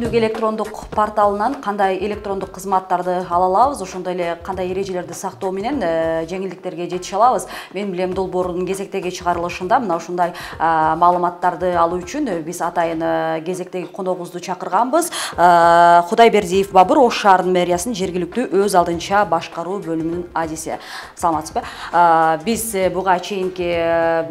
түндүк электрондук порталынан кандай электрондук кызматтарды ала алабыз, ошондой эле кандай эрежелерди сактоо менен жеңилдиктерге жетише алабыз. Мен билем долбоордун кезектеги чыгарылышында мына ушундай маалыматтарды алуу үчүн биз атайын кезектеги коногубузду чакырганбыз. Кудайбердиев Бабыр Ош шаарынын мэриясынын жергиликтүү өз алдынча башкаруу бөлүмүнүн адиси. Саламатсызбы? Биз буга чейинки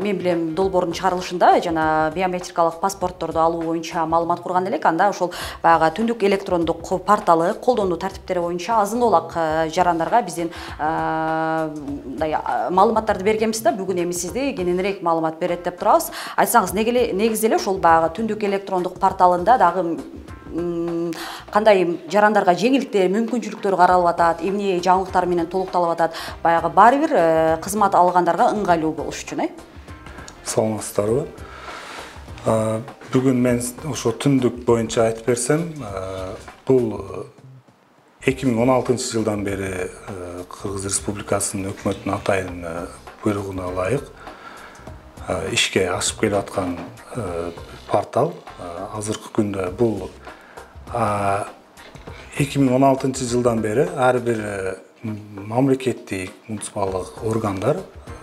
мен билем долбоордун чыгарылышында жана биометрикалык паспортторду алуу боюнча маалымат курган элек. Анда ошол баягы түндүк электрондук порталы колдонуу тартиптери боюнча азын-олак жарандарга биздин маалыматтарды бергенбиз да. Бүгүн эми сизди кененирээк маалымат берет деп турабыз. Айтсаңыз, негизи эле ошол баягы түндүк электрондук порталында дагы кандай жарандарга жеңилдиктер, мүмкүнчүлүктөр каралып атат, эмне жаңылыктар менен толукталып атат, баягы баары бир кызмат алгандарга ыңгайлуу болуш үчүн, Саламатсыздарбы? Бүгүн мен ошо түндүк боюнча айтып берсем, бул 2016 жылдан бери Кыргыз Республикасынын өкмөтүнүн атайын буйругуна ылайык ишке ашып келип аткан портал. Азыркы күндө бул 2016 жылдан бери ар бир мамлекеттик муниципалдык органдар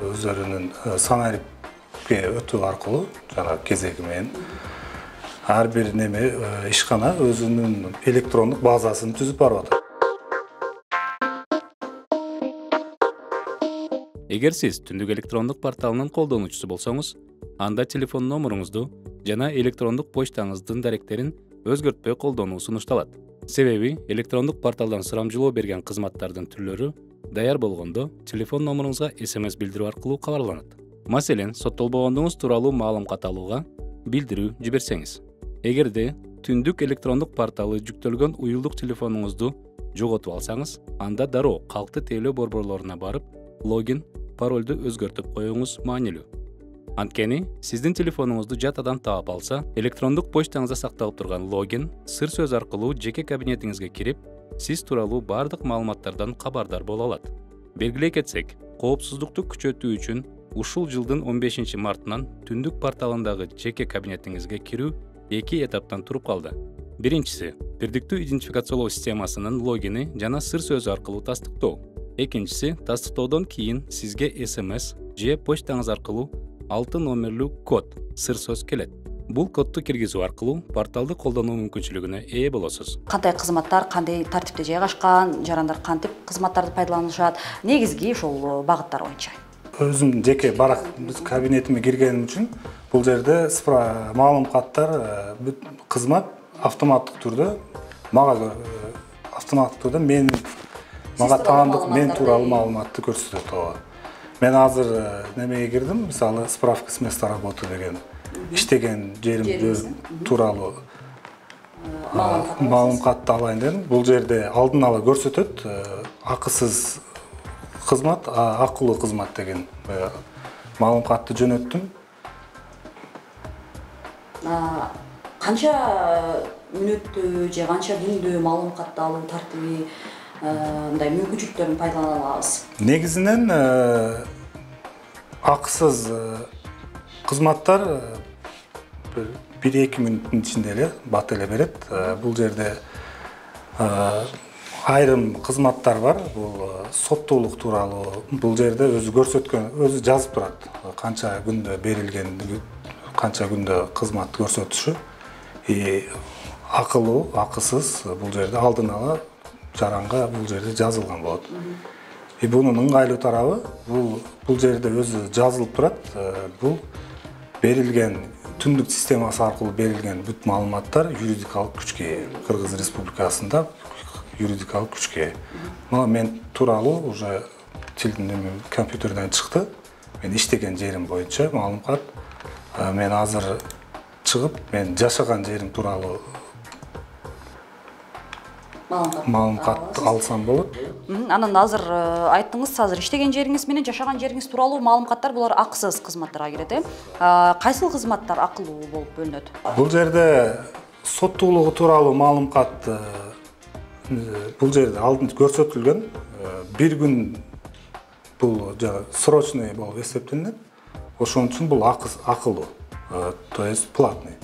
өздөрүнүн санариптке өтүү аркылуу жана кезеги менен ар бир неме ишкана өзүнүн электрондук базасын түзүп барып атат. Эгер сиз түндүк электрондук порталынын колдонуучусу болсоңуз, анда телефон номеруңузду жана электрондук почтаңыздын даректерин өзгөртпөй колдонуу сунушталат. Себеби электрондук порталдан сурамжылоо берген кызматтардын түрлөрү даяр болгондо телефон номеруңузга SMS билдирүү аркылуу кабарланат. Маселен, соттолбогондугуңуз тууралуу маалымат алууга билдирүү жиберсеңиз. Эгерде түндүк электрондук порталы жүктөлгөн уюлдук телефонуңузду жоготуп алсаңыз, анда дароо калктуу тейлөө борборлоруна барып, логин, паролду өзгөртүп коюңуз маанилүү. Анткени сиздин телефонуңузду жат адам таап алса, электрондук почтаңызда сакталып турган логин сыр сөз аркылуу жеке кабинетиңизге кирип, сиз тууралуу бардык маалыматтардан кабардар боло алат. Белгилей кетсек, коопсуздукту күчөтүү үчүн ушул жылдын 15 мартынан түндүк порталындагы жеке кабинетиңизге кирүү 2 этаптан туруп калды. Биринчиси, бирдиктүү идентификациялоо системасынын логини жана сыр сөз аркылуу тастыктоо. Экинчиси, тастыктоодон кийин сизге SMS же почтаңыз аркылуу 6 номерлүү код сыр сөз келет. Бул кодду киргизүү аркылуу порталды колдонуу мүмкүнчүлүгүнө ээ болосуз. Кандай кызматтар, кандай тартипте жайгашкан, жарандар кантип кызматтарды пайдаланышат, негизги ошол багыттар боюнча. Өзүм жеке барак кабинетиме киргеним үчүн бул жерде маалыматтар кызмат автоматтык түрдө мага мага таандык мен тууралуу маалыматты көрсөтөт. Мен азыр немеге кирдим, мисалы справка с места работы деген иштеген жерим тууралуу маалыматты алайын дедим. Бул жерде алдын ала көрсөтөт, акысыз кызмат, акылуу кызмат деген маалыматты жөнөттүм. Канча мүнөттө же канча күндө маалыматты алуу тартиби, мындай мүмкүнчүлүктөрүн пайдалана алабыз? Негизинен акысыз кызматтар 1-2 мүнөттүн ичинде эле бат эле берет. Бул жерде айрым кызматтар бар. Бул соттуулук тууралуу. Бул жерде өзү көрсөткөн, өзү жазып турат. Канча күндө берилген, канча күндө кызмат көрсөтүшү. Акылуу, акысыз бул жерде алдын ала жаранга бул жерде жазылган болот. Бунун ыңгайлуу тарабы бул жерде өзү жазылып турат. Бул берилген түндүк системасы аркылуу берилген бүт маалыматтар юридикалык күчкө, Кыргыз Республикасында юридикалык күчкө. Мына мен тууралуу уже компьютерден чыкты. Мен иштеген жерим боюнча маалымат. Мен азыр чыгып, мен жашаган жерим тууралуу маалымат алсам болот. Анан азыр айттыңыз, азыр иштеген жериңиз менен жашаган жериңиз тууралуу маалыматтар булар акысыз кызматтарга кирет, Кайсыл кызматтар акылуу болуп бөлүнөт? Бул жерде соттуулугу тууралуу маалымат бул жерде алдын көрсөтүлгөн. Бир күн бул срочный болуп эсептелинет. Ошон үчүн бул акылуу, то есть платный.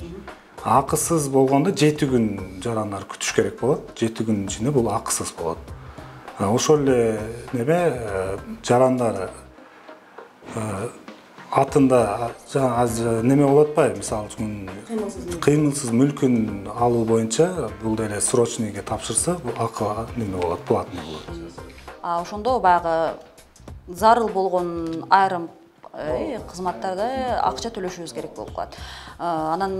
Акысыз болгондо 7 күн жарандар күтүш керек болот. 7 күнүн ичинде бул акысыз болот. Ошол эле жарандар атында неме болуп атпайбы? Мисалы үчүн кыймылсыз мүлкүн алуу боюнча бул деле срочныйге тапшырса, бул акы неме болот, платный болот. Ошондо баягы зарыл болгон айрым кызматтарда акча төлөшүбүз керек болуп калат. Анан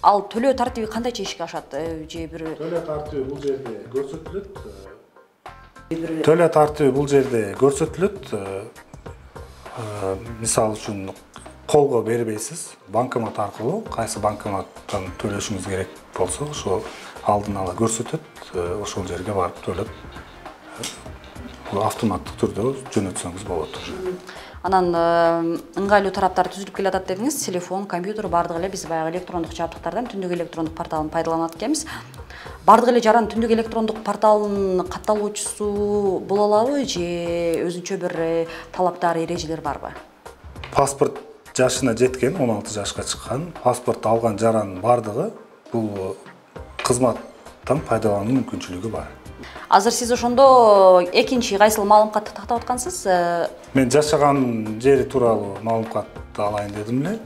ал төлөө тартиби кандайча ишке ашат? Же бир төлөө тартиби бул жерде көрсөтүлөт. Төлөө тартиби бул жерде көрсөтүлөт. Мисалы үчүн колго бербейсиз, банкомат аркылуу, кайсы банкоматтан төлөшүңүз керек болсо, ошо алдын ала көрсөтөт, ошол жерге барып төлөп, автоматтык түрдө жөнөтсөңүз болот уже. Анан ыңгайлуу тараптар түзүлүп келатат дедиңиз. Телефон, компьютер бардыгы эле биз баягы электрондук жабдыктардан түндүк электрондук порталын пайдаланат экенбиз. Бардыгы эле жаран түндүк электрондук порталынын катталуучусу боло алабы же өзүнчө бир талаптар, эрежелер барбы? Паспорт жашына жеткен, 16 жашка чыккан, паспорт алган жаран бардыгы бул кызматтан пайдалануу мүмкүнчүлүгү бар. Азыр сиз ошондо экинчи кайсыл маалыматты тактап аткансыз? Мен жашаган жери тууралуу маалыматты алайын дедим эле.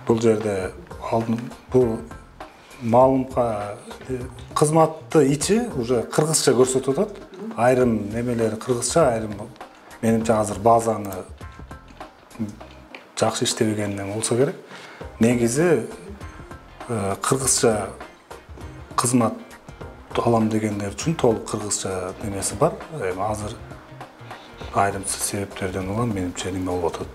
Бул жерде бул маалымка кызматты ичи уже кыргызча көрсөтүп атат. Айрым немелери кыргызча, айрым менимче азыр базаны жакшы иштебегенден болсо керек. Негизи кыргызча кызмат алам дегендер үчүн толук кыргызча немеси бар. Азыр айрым себептерден улам менимче неме болуп атат.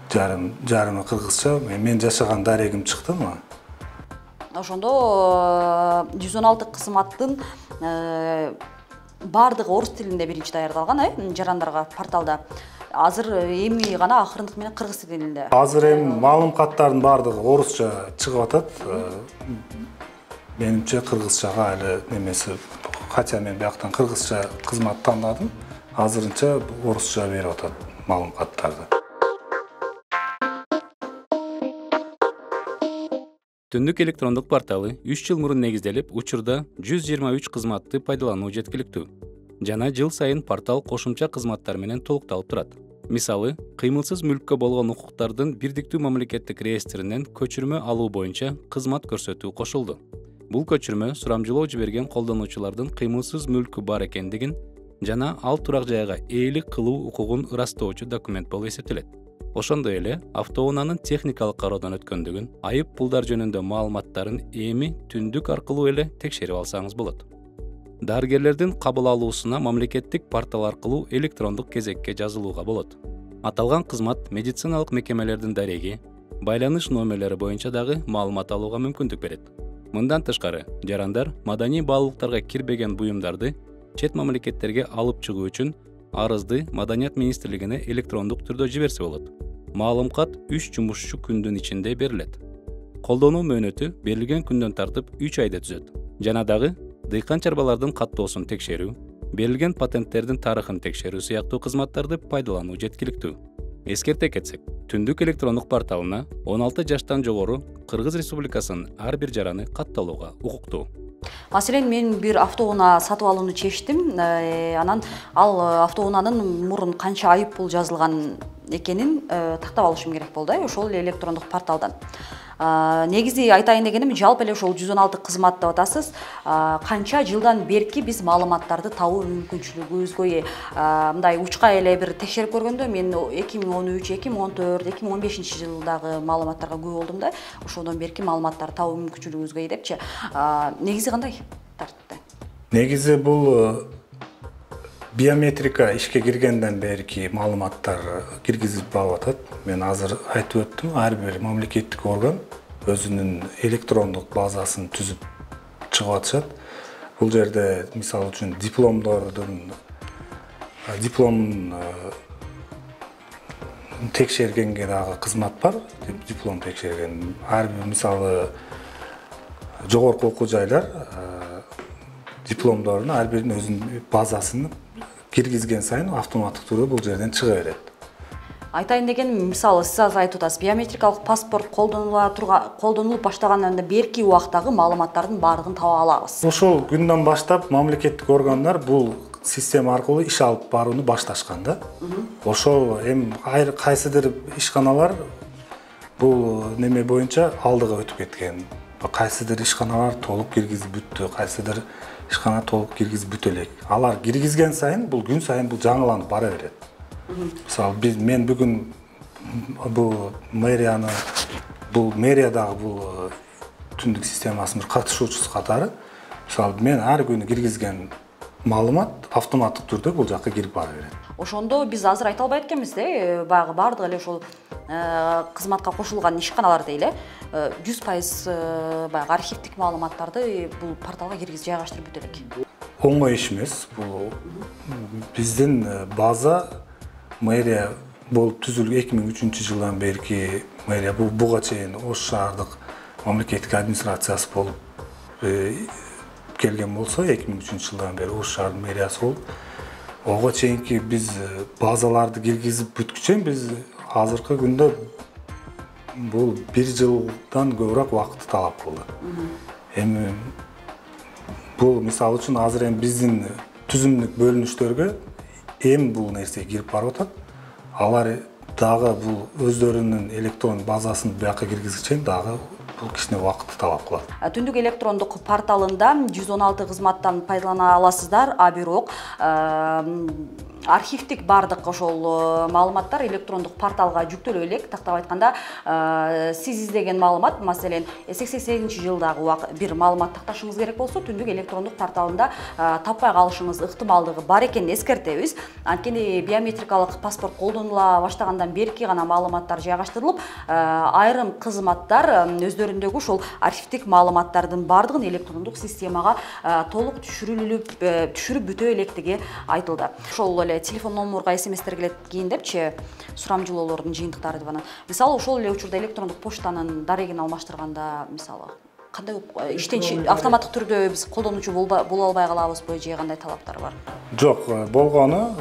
Жарымы кыргызча, мен жашаган дарегим чыктымы? Ошондо 116 кызматтын бардыгы орус тилинде биринчи даярдалган, жарандарга порталда. Азыр эми гана акырындык менен кыргыз тилинде. Азыр эми маалымкаттардын бардыгы орусча чыгып атат. Менимче кыргызчага эле немеси, хотя мен бияктан кыргызча кызмат тандадым, азырынча орусча берип атат маалымкаттарды. Түндүк электрондук порталы 3 жыл мурун негизделип, учурда 123 кызматты пайдалануу жеткиликтүү. Жана жыл сайын портал кошумча кызматтар менен толукталып турат. Мисалы, кыймылсыз мүлккө болгон укуктардын бирдиктүү мамлекеттик реестринен көчүрмө алуу боюнча кызмат көрсөтүү кошулду. Бул көчүрмө сурамжылоо жиберген колдонуучулардын кыймылсыз мүлкү бар экендигин жана ал турак жайга ээлик кылуу укугун ырастоочу документ болуп эсептелет. Ошондой эле автоунаанын техникалык кароодон өткөндүгүн, айып пулдар жөнүндө маалыматтарын эми түндүк аркылуу эле текшерип алсаңыз болот. Дарыгерлердин кабыл алуусуна мамлекеттик портал аркылуу электрондук кезекке жазылууга болот. Аталган кызмат медициналык мекемелердин дареги, байланыш номерлери боюнча дагы маалымат алууга мүмкүндүк берет. Мындан тышкары, жарандар маданий баалуулуктарга кирбеген буюмдарды чет мамлекеттерге алып чыгуу үчүн арызды Маданият министрлигине электрондук түрдө жиберсе болот. Маалымкат 3 жумушчу күндүн ичинде берилет. Колдонуу мөөнөтү берилген күндөн тартып 3 айда түзөт. Жана дагы дыйкан чарбалардын каттоосун текшерүү, берилген патенттердин тарыхын текшерүү сыяктуу кызматтарды пайдалануу жеткиликтүү. Эскерте кетсек, түндүк электрондук порталына 16 жаштан жогору Кыргыз Республикасынын ар бир жараны катталууга укуктуу. Маселен, мен бир автоунаа сатып алууну чечтим. Анан ал автоунаанын мурун канча айып пул жазылган экенин тактап алышым керек болду, ошол эле электрондук порталдан. Негизи айтайын дегеним, жалпы эле ошол 116 кызмат деп атасыз. Канча жылдан берки биз маалыматтарды табуу мүмкүнчүлүгүбүзгө мындай учка эле бир текшерип көргөндө, мен 2013, 2014, 2015 жылдагы маалыматтарга күбө болдум да. Ошондон берки маалыматтарды табуу мүмкүнчүлүгүбүзгө депчи. Негизи кандай тартипте? Негизи бул биометрика ишке киргенден берки маалыматтар киргизип алып атат. Мен азыр айтып өттүм, ар бир мамлекеттик орган өзүнүн электрондук базасын түзүп чыгып атышат. Бул жерде мисалы үчүн дипломдордун дипломун текшергенге дагы кызмат бар. Диплом текшерген ар бир мисалы жогорку окуу жайлар дипломдорун ар биринин өзүнүн базасын киргизген сайын автоматтык түрдө бул жерден чыга берет. Айтайын деген, мисалы, сиз азыр айтып атасыз, биометрикалык паспорт колдонулуп баштагандан берки убактагы маалыматтардын баардыгын таба алабыз. Ошол күндөн баштап мамлекеттик органдар бул система аркылуу иш алып барууну башташкан да. Ошол эми кайсыдыр ишканалар бул неме боюнча алдыга өтүп кеткен. Кайсыдыр ишканалар толук киргизип бүттү, кайсыдыр ишкана толук киргизип бүтө элек. Алар киргизген сайын бул күн сайын бул жаңыланып бара берет. Мисалы, мен бүгүн бул мэриядагы бул түндүк системасынын катышуучусу катары, мисалы, мен ар күнү киргизген маалымат автоматтык түрдө бул жакка кирип бара берет. Ошондо биз азыр айта албайт экенбиз да, баягы баардык эле ошол кызматка кошулган ишканалар дейли, 100% баягы архивдик маалыматтарды бул порталга киргизип жайгаштырып бүтө элек. Оңой иш эмес. Бул биздин база мэрия болуп түзүлгөн 2003 жылдан берки мэрия буга чейин Ош шаардык мамлекеттик администрациясы болуп келген болсо, 2003 жылдан бери Ош шаардын мэриясы болуп, ого чейинки биз базаларды киргизип бүткүчө биз азыркы күндө бул 1 жылдан көбүрөөк убакытты талап кылды. Эми бул мисалы үчүн азыр эми биздин түзүмдүк бөлүнүштөргө эми бул нерсе кирип барып атат. Алар дагы бул өздөрүнүн электрон базасын буяка киргизгече дагы бул кичине убакытты талап кылат. Түндүк электрондук порталында 116 кызматтан пайдалана аласыздар, а бирок архивдик бардык ошол маалыматтар электрондук порталга жүктөлө элек. Тактап айтканда, сиз издеген маалымат, маселен, 88-жылдагы бир маалымат такташыңыз керек болсо, түндүк электрондук порталында таппай калышыңыз ыктымалдыгы бар экенин эскертебиз. Анткени биометрикалык паспорт колдонула баштагандан берки гана маалыматтар жайгаштырылып, айрым кызматтар өздөрүндөгү ошол архивдик маалыматтардын бардыгын электрондук системага толук түшүрүп бүтө электиги айтылды. Ошол эле телефон номурга смстер келет кийиндепчи, сурамжылоолордун жыйынтыктары деп анан. Мисалы, ошол эле учурда электрондук почтанын дарегин алмаштырганда, мисалы, кандай иштен автоматтык түрдө биз колдонуучу боло албай калабызбы, же кандай талаптар бар? Жок, болгону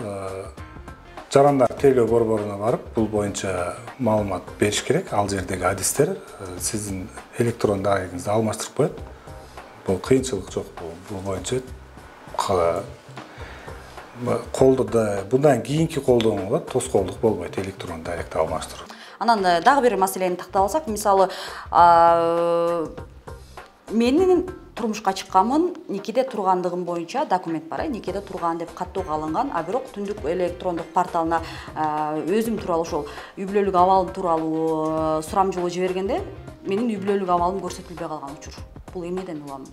жарандар тейлөө борборуна барып, бул боюнча маалымат бериш керек. Ал жердеги адистер сиздин электрон дарегиңизди алмаштырып коет. Бул кыйынчылык жок, бул боюнча bundan kийинки колдонуу болот, тоскоолдук болбойт электрон даректи алмаштыруу. Анан дагы бир маселени тактап алсак, мисалы, менин турмушка чыкканмын, никеде тургандыгым боюнча документ бар, никеде турган деп каттоого алынган, а бирок түндүк электрондук порталына өзүм тууралуу ошол үй бүлөлүк абалым тууралуу сурамжылоо жибергенде, менин үй бүлөлүк абалым көрсөтүлбөй калган учур. Бул эмнеден улам?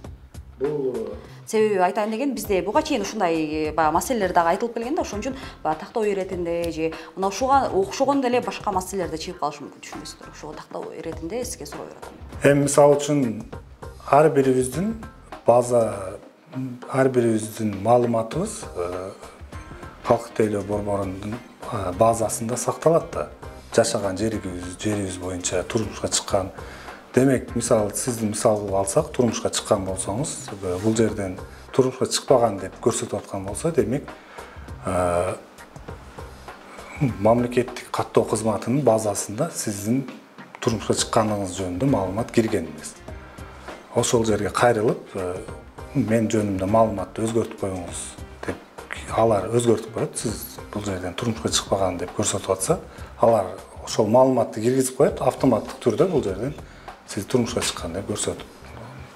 Себеби айтайын деген, бизде буга чейин ушундай маселелер дагы айтылып келген да, ошон үчүн тактоо иретинде же мына ушуга окшогон деле башка маселелерде чыгып калышы мүмкүн, түшүнбөйсүздөр. Ошого тактоо иретинде сизге суроо берем. Эми мисалы үчүн ар бирибиздин маалыматыбыз Калк тейлөө борборунун базасында сакталат да. Жашаган жерибиз боюнча турмушка чыккан. Демек, мисалы, сизди мисал кылып алсак, турмушка чыккан болсоңуз, бул жерден турмушка чыкпаган деп көрсөтүп аткан болсо, демек, мамлекеттик каттоо кызматынын базасында сиздин турмушка чыкканыңыз жөнүндө маалымат кирген эмес. Ошол жерге кайрылып, мен жөнүмдө маалыматты өзгөртүп коюңуз деп, алар өзгөртүп коет, сиз бул жерден турмушка чыкпаган деп көрсөтүп атса, алар ошол маалыматты киргизип коет, автоматтык түрдө бул жерден сиз турмушка чыккан деп көрсөтүп,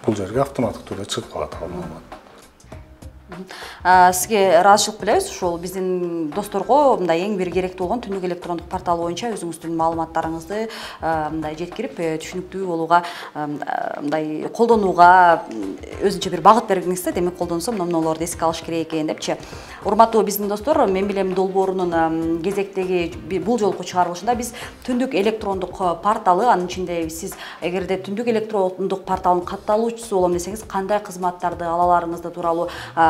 бул жерге автоматтык түрдө чыгып калат ал маалымат. Сизге ыраазычылык билебиз, ошол биздин досторго мындай эң бир керектүү болгон түндүк электрондук портал боюнча өзүңүздүн маалыматтарыңызды мындай жеткирип, түшүнүктүү болууга, мындай колдонууга өзүнчө бир багыт бергиңизде, демек колдонсо мынолорду эске алыш керек экен депчи. Урматтуу биздин достор, мен билем долбоорунун кезектеги бул жолку чыгарылышында биз түндүк электрондук порталы, анын ичинде сиз эгерде түндүк электрондук порталдын катталуучусу болом десеңиз, кандай кызматтарды ала аларыңызды тууралуу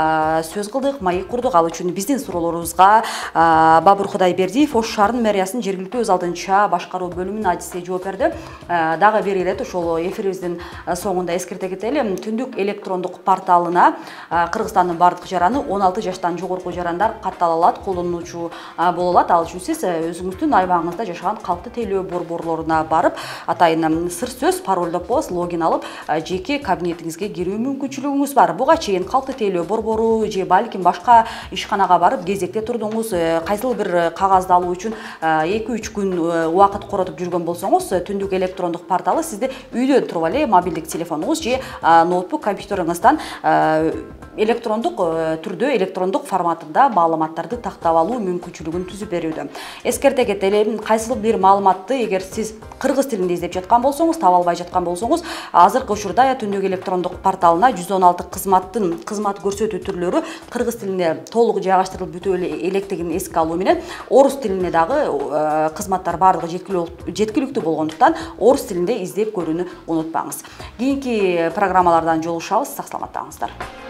сөз кылдык, маек курдук. Ал үчүн биздин суроолорубузга Бабур Кудайбердиев Ош шаарынын мэриясынын жергиликтүү өз алдынча башкаруу бөлүмүнүн адиси жооп берди. Дагы бир ирет ошол эфирибиздин соңунда эскерте кетели. Түндүк электрондук порталына Кыргызстандын бардык жараны 16 жаштан жогорку жарандар каттала алат, колдонуучу боло алат. Ал үчүн сиз өзүңүздүн аймагыңызда жашаган калктуу тейлөө борборлоруна барып, атайын сыр сөз, паролдоп коесуз, логин алып, жеке кабинетиңизге кирүү мүмкүнчүлүгүңүз бар. Буга чейин калктуу тейлөө борбору же балким башка ишканага барып кезекте турдуңуз, кайсыл бир кагазды алуу үчүн 2-3 күн убакыт коротуп жүргөн болсоңуз, түндүк электрондук порталы сизди үйдөн туруп эле мобилдик телефонуңуз же ноутбук компьютериңиздан электрондук түрдө, электрондук форматында маалыматтарды тактап алуу мүмкүнчүлүгүн түзүп берүүдө. Эскерте кетели, кайсыл бир маалыматты эгер сиз кыргыз тилинде издеп жаткан болсоңуз, таба албай жаткан болсоңуз, азыркы учурда түндүк электрондук порталына 116 кызматтын кызмат көрсөтүү түрлөрү кыргыз тилине толук жайгаштырылып бүтө электигин эске алуу менен орус тилине дагы кызматтар баардыгы жеткиликтүү болгондуктан орус тилинде издеп көрүүнү унутпаңыз. Кийинки программалардан жолугушабыз, сак саламаттаңыздар.